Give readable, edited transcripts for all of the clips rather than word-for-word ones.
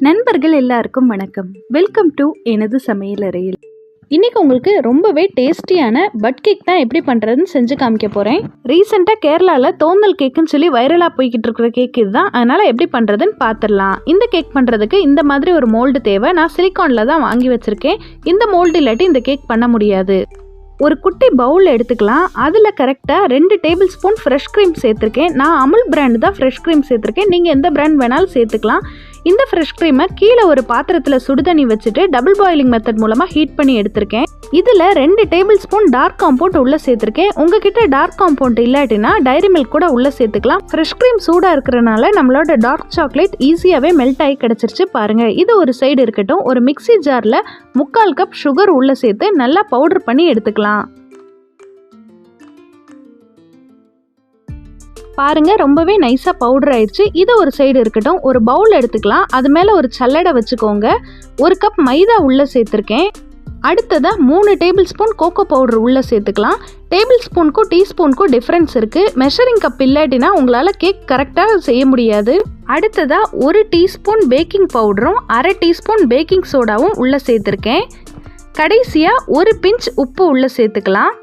நண்பர்கள் எல்லாருக்கும் வணக்கம். வெல்கம் டு எனது சமையலறையில். இன்றைக்கி உங்களுக்கு ரொம்பவே டேஸ்டியான பட் கேக் தான் எப்படி பண்ணுறதுன்னு செஞ்சு காமிக்க போகிறேன். ரீசெண்டாக கேரளாவில் தோந்தல் கேக்குன்னு சொல்லி வைரலாக போய்கிட்டு இருக்கிற கேக் இதுதான். அதனால் எப்படி பண்ணுறதுன்னு பார்த்துடலாம். இந்த கேக் பண்ணுறதுக்கு இந்த மாதிரி ஒரு மோல்டு தேவை. நான் சிலிக்கானில் தான் வாங்கி வச்சுருக்கேன். இந்த மோல்டு இல்லாட்டி இந்த கேக் பண்ண முடியாது. ஒரு குட்டி பவுல் எடுத்துக்கலாம். அதில் கரெக்டாக 2 டேபிள் ஸ்பூன் ஃப்ரெஷ் க்ரீம் சேர்த்துருக்கேன். நான் அமுல் பிராண்டு தான் ஃப்ரெஷ் க்ரீம் சேர்த்துருக்கேன். நீங்கள் எந்த பிராண்ட் வேணாலும் சேர்த்துக்கலாம். இந்த ஃப்ரெஷ் க்ரீமை கீழே ஒரு பாத்திரத்தில் சுடுதண்ணி வச்சுட்டு டபுள் பாயிலிங் மெத்தட் மூலமாக ஹீட் பண்ணி எடுத்திருக்கேன். இதில் 2 டேபிள் ஸ்பூன் டார்க் காம்பவுண்ட் உள்ளே சேர்த்துருக்கேன். உங்ககிட்ட டார்க் காம்பவுண்ட் இல்லாட்டினா டைரி மில்க் கூட உள்ளே சேர்த்துக்கலாம். ஃப்ரெஷ் க்ரீம் சூடாக இருக்கிறனால நம்மளோட டார்க் சாக்லேட் ஈஸியாகவே மெல்ட் ஆகி கிடச்சிருச்சு பாருங்கள். இது ஒரு சைடு இருக்கட்டும். ஒரு மிக்சி ஜாரில் 3/4 கப் சுகர் உள்ளே சேர்த்து நல்லா பவுடர் பண்ணி எடுத்துக்கலாம். பாருங்க, ரொம்பவே நைஸாக பவுடர் ஆயிடுச்சு. இது ஒரு சைடு இருக்கட்டும். ஒரு பவுல் எடுத்துக்கலாம். அது மேலே ஒரு சல்லடை வச்சுக்கோங்க. 1 கப் மைதா உள்ளே சேர்த்துருக்கேன். அடுத்ததாக 3 டேபிள் ஸ்பூன் கோகோ பவுடர் உள்ளே சேர்த்துக்கலாம். டேபிள் ஸ்பூனுக்கும் டீஸ்பூனுக்கும் டிஃப்ரென்ஸ் இருக்குது. மெஷரிங் கப் இல்லாட்டினா உங்களால் கேக் கரெக்டாக செய்ய முடியாது. அடுத்ததாக 1 டீஸ்பூன் பேக்கிங் பவுடரும் 1/2 டீஸ்பூன் பேக்கிங் சோடாவும் உள்ளே சேர்த்துருக்கேன். கடைசியாக 1 பிஞ்ச் உப்பு உள்ளே சேர்த்துக்கலாம்.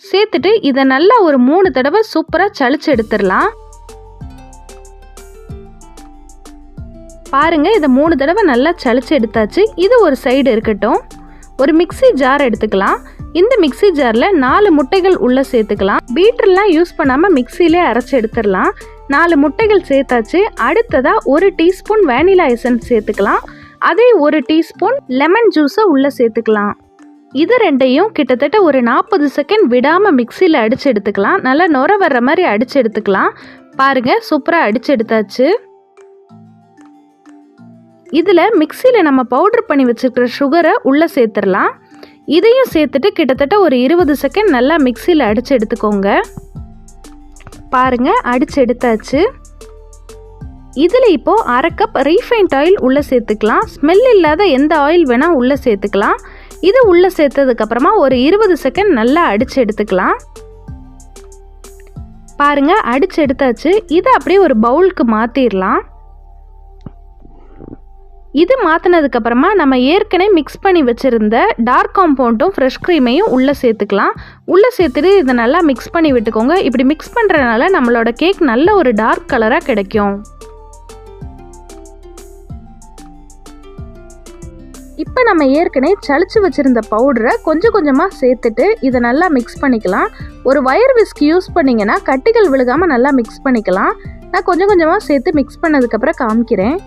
சேர்த்துட்டு இதை நல்லா ஒரு 3 தடவை சூப்பராக சளிச்சு எடுத்துடலாம். பாருங்க, இதை 3 தடவை நல்லா சளிச்சு எடுத்தாச்சு. இது ஒரு சைடு இருக்கட்டும். ஒரு மிக்சி ஜார் எடுத்துக்கலாம். இந்த மிக்சி ஜாரில் 4 முட்டைகள் உள்ளே சேர்த்துக்கலாம். பீட்டர்லாம் யூஸ் பண்ணாமல் மிக்சியிலே அரைச்சி எடுத்துடலாம். 4 முட்டைகள் சேர்த்தாச்சு. அடுத்ததாக 1 டீஸ்பூன் வேனிலா எசன்ஸ் சேர்த்துக்கலாம். அதே 1 டீஸ்பூன் லெமன் ஜூஸை உள்ளே சேர்த்துக்கலாம். இது ரெண்டையும் கிட்டத்தட்ட ஒரு 40 செகண்ட் விடாமல் மிக்சியில் அடித்து எடுத்துக்கலாம். நல்லா நுர வர்ற மாதிரி அடித்து எடுத்துக்கலாம். பாருங்கள், சூப்பராக அடித்து எடுத்தாச்சு. இதில் மிக்சியில் நம்ம பவுடர் பண்ணி வச்சுருக்கிற சுகரை உள்ளே சேர்த்துடலாம். இதையும் சேர்த்துட்டு கிட்டத்தட்ட ஒரு 20 செகண்ட் நல்லா மிக்சியில் அடித்து எடுத்துக்கோங்க. பாருங்கள், அடித்து எடுத்தாச்சு. இதில் இப்போது 1/2 கப் ரீஃபைண்ட் ஆயில் உள்ளே சேர்த்துக்கலாம். ஸ்மெல் இல்லாத எந்த ஆயில் வேணால் உள்ளே சேர்த்துக்கலாம். இது உள்ளே சேர்த்ததுக்கப்புறமா ஒரு 20 செகண்ட் நல்லா அடித்து எடுத்துக்கலாம். பாருங்கள், அடித்து எடுத்தாச்சு. இதை அப்படியே ஒரு பவுலுக்கு மாற்றிடலாம். இது மாற்றினதுக்கப்புறமா நம்ம ஏற்கனவே மிக்ஸ் பண்ணி வச்சுருந்த டார்க் காம்பவுண்டும் ஃப்ரெஷ் க்ரீமையும் உள்ளே சேர்த்துக்கலாம். உள்ளே சேர்த்துட்டு இதை நல்லா மிக்ஸ் பண்ணி விட்டுக்கோங்க. இப்படி மிக்ஸ் பண்ணுறதுனால நம்மளோட கேக் நல்ல ஒரு டார்க் கலராக கிடைக்கும். இப்போ நம்ம ஏற்கனவே சளிச்சு வச்சுருந்த பவுடரை கொஞ்சம் கொஞ்சமாக சேர்த்துட்டு இதை நல்லா மிக்ஸ் பண்ணிக்கலாம். ஒரு வயர் விஸ்க் யூஸ் பண்ணிங்கன்னா கட்டிகள் விழுகாமல் நல்லா மிக்ஸ் பண்ணிக்கலாம். நான் கொஞ்சம் கொஞ்சமாக சேர்த்து மிக்ஸ் பண்ணதுக்கப்புறம் காமிக்கிறேன்.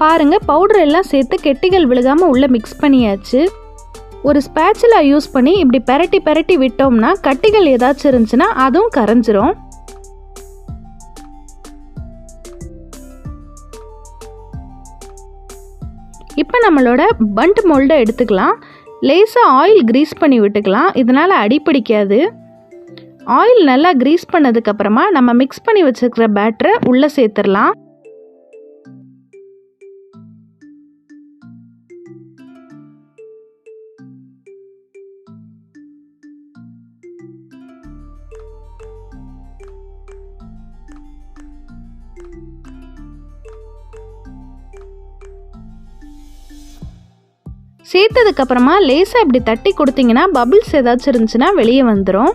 பாருங்கள், பவுடர் எல்லாம் சேர்த்து கெட்டிகள் விழுகாமல் உள்ளே மிக்ஸ் பண்ணியாச்சு. ஒரு ஸ்பேச்சுலா யூஸ் பண்ணி இப்படி பெரட்டி விட்டோம்னா கட்டிகள் ஏதாச்சும் இருந்துச்சுன்னா அதுவும் கரைஞ்சிரும். இப்போ நம்மளோட பண்ட் மோல்டை எடுத்துக்கலாம். லேசாக ஆயில் கிரீஸ் பண்ணி விட்டுக்கலாம். இதனால் அடிப்பிடிக்காது. ஆயில் நல்லா கிரீஸ் பண்ணதுக்கப்புறமா நம்ம மிக்ஸ் பண்ணி வச்சுருக்கிற பேட்டரை உள்ளே சேர்த்துடலாம். சேர்த்ததுக்கப்புறமா லேசாக இப்படி தட்டி கொடுத்தீங்கன்னா பபிள்ஸ் ஏதாச்சும் இருந்துச்சுன்னா வெளியே வந்துடும்.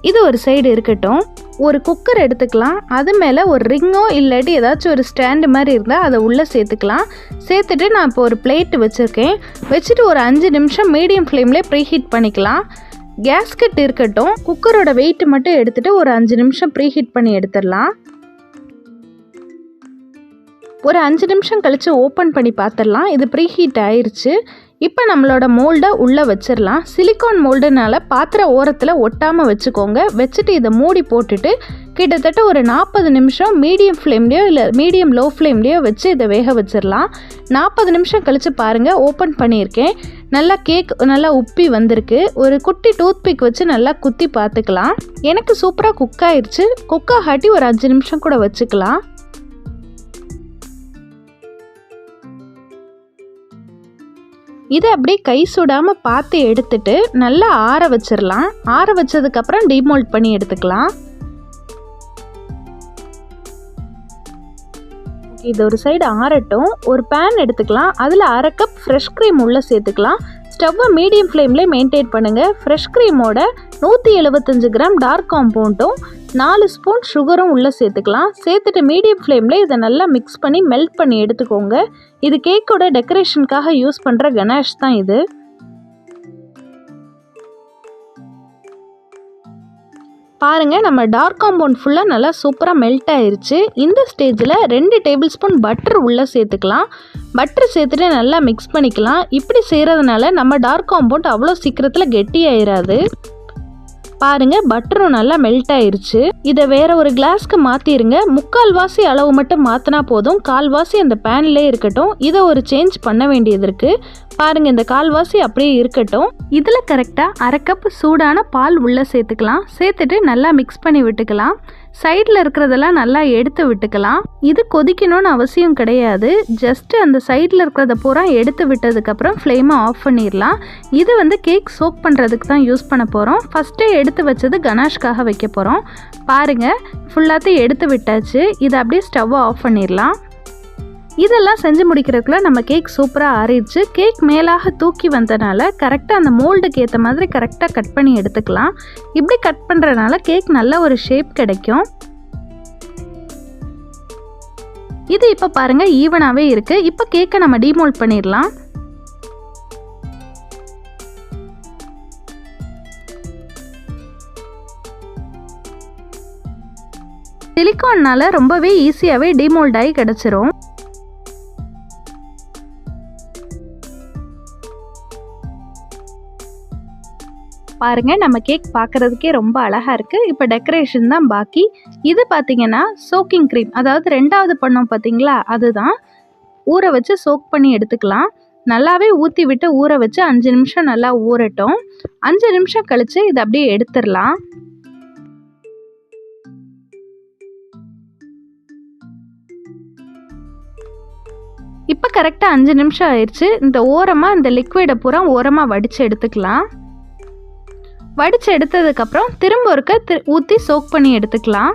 இது ஒரு சைடு இருக்கட்டும். ஒரு குக்கர் எடுத்துக்கலாம். அது மேலே ஒரு ரிங்கோ இல்லாட்டி ஏதாச்சும் ஒரு ஸ்டாண்டு மாதிரி இருந்தால் அதை உள்ளே சேர்த்துக்கலாம். சேர்த்துட்டு நான் இப்போ ஒரு பிளேட் வச்சுருக்கேன். வச்சுட்டு ஒரு 5 நிமிஷம் மீடியம் ஃப்ளேம்லேயே ப்ரீஹீட் பண்ணிக்கலாம். கேஸ்கெட் இருக்கட்டும். குக்கரோட வெயிட் மட்டும் எடுத்துகிட்டு ஒரு 5 நிமிஷம் ப்ரீஹீட் பண்ணி எடுத்துடலாம். ஒரு 5 நிமிஷம் கழித்து ஓப்பன் பண்ணி பார்த்துடலாம். இது ப்ரீஹீட் ஆயிடுச்சு. இப்போ நம்மளோட மோல்டை உள்ளே வச்சிடலாம். சிலிக்கான் மோல்டுனால பாத்திர ஓரத்தில் ஒட்டாமல் வச்சுக்கோங்க. வச்சுட்டு இதை மூடி போட்டுட்டு கிட்டத்தட்ட ஒரு 40 நிமிஷம் மீடியம் ஃப்ளேம்லேயோ இல்லை மீடியம் லோ ஃப்ளேம்லேயோ வச்சு இதை வேக வச்சிடலாம். 40 நிமிஷம் கழித்து பாருங்கள், ஓப்பன் பண்ணியிருக்கேன். நல்லா கேக் நல்லா உப்பி வந்திருக்கு. ஒரு குட்டி டூத்பிக் வச்சு நல்லா குத்தி பார்த்துக்கலாம். எனக்கு சூப்பராக குக் ஆயிடுச்சு. குக்காகாட்டி ஒரு 5 நிமிஷம் கூட வச்சுக்கலாம். இதை அப்படியே கை சுடாமல் பார்த்து எடுத்துட்டு நல்லா ஆற வச்சிடலாம். ஆற வச்சதுக்கப்புறம் டீமோல்ட் பண்ணி எடுத்துக்கலாம். இது ஒரு சைடு ஆறட்டும். ஒரு பேன் எடுத்துக்கலாம். அதில் 1/2 கப் ஃப்ரெஷ் க்ரீம் உள்ளே சேர்த்துக்கலாம். ஸ்டவ்வை மீடியம் ஃப்ளேம்லேயே மெயின்டைன் பண்ணுங்கள். ஃப்ரெஷ் க்ரீமோட 175 கிராம் டார்க் காம்பவுண்டும் 4 ஸ்பூன் சுகரும் உள்ளே சேர்த்துக்கலாம். சேர்த்துட்டு மீடியம் ஃப்ளேமில் இதை நல்லா மிக்ஸ் பண்ணி மெல்ட் பண்ணி எடுத்துக்கோங்க. இது கேக்கோட டெக்கரேஷனுக்காக யூஸ் பண்ணுற கனாஷ் தான் இது. பாருங்கள், நம்ம டார்க் காம்பவுண்ட் ஃபுல்லாக நல்லா சூப்பராக மெல்ட் ஆயிருச்சு. இந்த ஸ்டேஜில் 2 டேபிள் ஸ்பூன் பட்டர் உள்ளே சேர்த்துக்கலாம். பட்டர் சேர்த்துட்டு நல்லா மிக்ஸ் பண்ணிக்கலாம். இப்படி செய்கிறதுனால நம்ம டார்க் காம்பவுண்ட் அவ்வளோ சீக்கிரத்தில் கெட்டியாயிராது. பாருங்கள், பட்டரும் நல்லா மெல்ட் ஆயிருச்சு. இதை வேற ஒரு கிளாஸ்க்கு மாற்றிடுங்க. 3/4 அளவு மட்டும் மாற்றினா போதும். 1/4 அந்த பேன்லேயே இருக்கட்டும். இதை ஒரு சேஞ்ச் பண்ண வேண்டியது இருக்குது. பாருங்கள், இந்த 1/4 அப்படியே இருக்கட்டும். இதில் கரெக்டாக 1/2 கப் சூடான பால் உள்ளே சேர்த்துக்கலாம். சேர்த்துட்டு நல்லா மிக்ஸ் பண்ணி விட்டுக்கலாம். சைடில் இருக்கிறதெல்லாம் நல்லா எடுத்து விட்டுக்கலாம். இது கொதிக்கணும்னு அவசியம் கிடையாது. ஜஸ்ட்டு அந்த சைடில் இருக்கிறத பூரா எடுத்து விட்டதுக்கப்புறம் ஃப்ளேமை ஆஃப் பண்ணிடலாம். இது கேக் சோக் பண்ணுறதுக்கு தான் யூஸ் பண்ண போகிறோம். ஃபஸ்ட்டே எடுத்து வச்சது கனாஷ்காக வைக்க போகிறோம். பாருங்கள், ஃபுல்லாத்தையும் எடுத்து விட்டாச்சு. இதை அப்படியே ஸ்டவ்வை ஆஃப் பண்ணிடலாம். இதெல்லாம் செஞ்சு முடிக்கிறதுக்குள்ள நம்ம கேக் சூப்பராக ஆறிடுச்சு. கேக் மேலாக தூக்கி வந்தனால கரெக்டாக அந்த மோல்டுக்கு ஏற்ற மாதிரி கரெக்டாக கட் பண்ணி எடுத்துக்கலாம். இப்படி கட் பண்ணுறதுனால கேக் நல்ல ஒரு ஷேப் கிடைக்கும். இது இப்போ பாருங்கள் ஈவனாகவே இருக்குது. இப்போ கேக்கை நம்ம டீமோல்ட் பண்ணிடலாம். சிலிக்கான்னால ரொம்பவே ஈஸியாகவே டீமோல்ட் ஆகி கிடச்சிரும். பாருங்க, நம்ம கேக் பார்க்குறதுக்கே ரொம்ப அழகாக இருக்குது. இப்போ டெக்கரேஷன் தான் பாக்கி. இது பார்த்தீங்கன்னா சோக்கிங் க்ரீம், அதாவது 2வது பண்ணோம் பார்த்தீங்களா, அதுதான் ஊற வச்சு சோக் பண்ணி எடுத்துக்கலாம். நல்லாவே ஊற்றி விட்டு ஊற வச்சு 5 நிமிஷம் நல்லா ஊறட்டும். 5 நிமிஷம் கழித்து இதை அப்படியே எடுத்துடலாம். இப்போ கரெக்டாக 5 நிமிஷம் ஆயிடுச்சு. இந்த ஓரமாக இந்த லிக்விடை பூரா ஓரமாக வடித்து எடுத்துக்கலாம். வடித்து எடுத்ததுக்கப்புறம் திரும்ப ஒருக்க ஊற்றி சோக் பண்ணி எடுத்துக்கலாம்.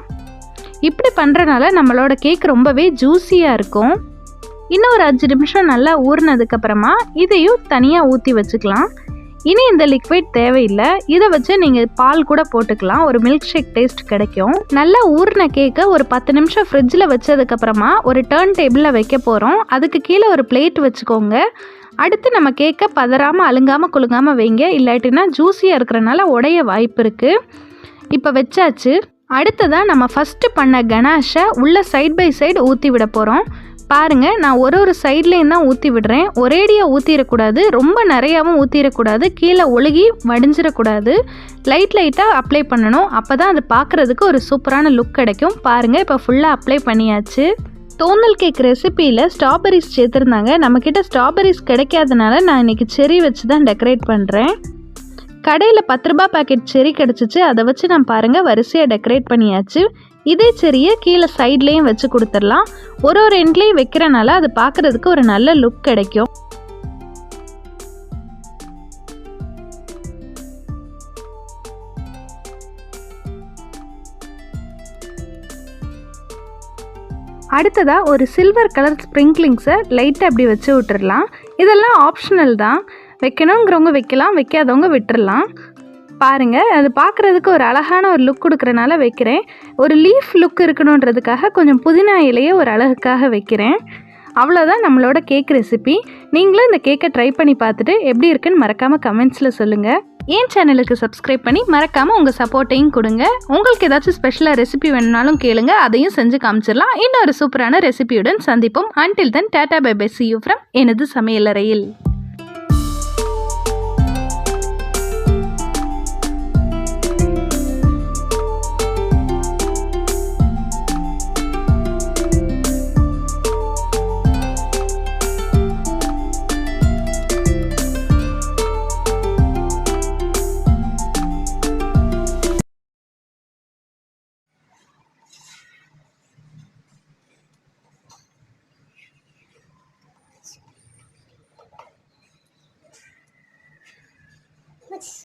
இப்படி பண்ணுறனால நம்மளோட கேக் ரொம்பவே ஜூஸியாக இருக்கும். இன்னும் ஒரு 5 நிமிஷம் நல்லா ஊறினதுக்கப்புறமா இதையும் தனியாக ஊற்றி வச்சுக்கலாம். இனி இந்த லிக்விட் தேவையில்லை. இதை வச்சு நீங்கள் பால் கூட போட்டுக்கலாம். ஒரு மில்க் ஷேக் டேஸ்ட் கிடைக்கும். நல்லா ஊறின கேக்கை ஒரு 10 நிமிஷம் ஃப்ரிட்ஜில் வச்சதுக்கப்புறமா ஒரு டர்ன் டேபிளில் வைக்க போகிறோம். அதுக்கு கீழே ஒரு பிளேட் வச்சுக்கோங்க. அடுத்து நம்ம கேக்கை பதறாமல் அழுங்காமல் குலுங்காமல் வைங்க. இல்லாட்டினா ஜூஸியாக இருக்கிறனால உடைய வாய்ப்பு இருக்குது. இப்போ வச்சாச்சு. அடுத்ததாக நம்ம ஃபஸ்ட்டு பண்ண கனாஷை உள்ள சைட் பை சைடு ஊற்றி விட போகிறோம். பாருங்கள், நான் ஒரு சைட்லேயும் தான் ஊற்றி விடுறேன். ஒரேடியாக ஊற்றிடக்கூடாது, ரொம்ப நிறையாவும் ஊற்றிடக்கூடாது, கீழே ஒழுகி வடிஞ்சிடக்கூடாது. லைட்டாக அப்ளை பண்ணணும். அப்போ தான் அது பார்க்குறதுக்கு ஒரு சூப்பரான லுக் கிடைக்கும். பாருங்கள், இப்போ ஃபுல்லாக அப்ளை பண்ணியாச்சு. தோனல் கேக் ரெசிபியில் ஸ்ட்ராபெரிஸ் சேர்த்துருந்தாங்க. நம்மக்கிட்ட ஸ்ட்ராபெரிஸ் கிடைக்காதனால நான் இன்றைக்கி செரி வச்சு தான் டெக்கரேட் பண்ணுறேன். கடையில் 10 ரூபா பாக்கெட் செரி கிடச்சிச்சு. அதை வச்சு நான் பாருங்கள் வரிசையாக டெக்கரேட் பண்ணியாச்சு. இதே செரியை கீழே சைட்லேயும் வச்சு கொடுத்துடலாம். ஒரு எண்ட்லேயும் வைக்கிறனால அது பார்க்குறதுக்கு ஒரு நல்ல லுக் கிடைக்கும். அடுத்ததாக ஒரு சில்வர் கலர் ஸ்ப்ரிங்க்லிங்ஸை லைட்டாக அப்படி வச்சு விட்டுடலாம். இதெல்லாம் ஆப்ஷனல் தான். வைக்கணுங்கிறவங்க வைக்கலாம், வைக்காதவங்க விட்டுடலாம். பாருங்கள், அது பார்க்குறதுக்கு ஒரு அழகான ஒரு லுக் கொடுக்குறனால வைக்கிறேன். ஒரு லீஃப் லுக் இருக்கணுன்றதுக்காக கொஞ்சம் புதினா இலையை ஒரு அழகுக்காக வைக்கிறேன். அவ்வளோதான் நம்மளோட கேக் ரெசிபி. நீங்களும் இந்த கேக்கை ட்ரை பண்ணி பார்த்துட்டு எப்படி இருக்குன்னு மறக்காமல் கமெண்ட்ஸில் சொல்லுங்கள். என் சேனலுக்கு சப்ஸ்கிரைப் பண்ணி மறக்காமல் உங்கள் சப்போர்ட்டையும் கொடுங்க. உங்களுக்கு ஏதாச்சும் ஸ்பெஷலாக ரெசிபி வேணுனாலும் கேளுங்க, அதையும் செஞ்சு காமிச்சிடலாம். இன்னொரு சூப்பரான ரெசிபியுடன் சந்திப்போம். Until then, tata bye bye, see you from எனது சமையலறையில். மச்.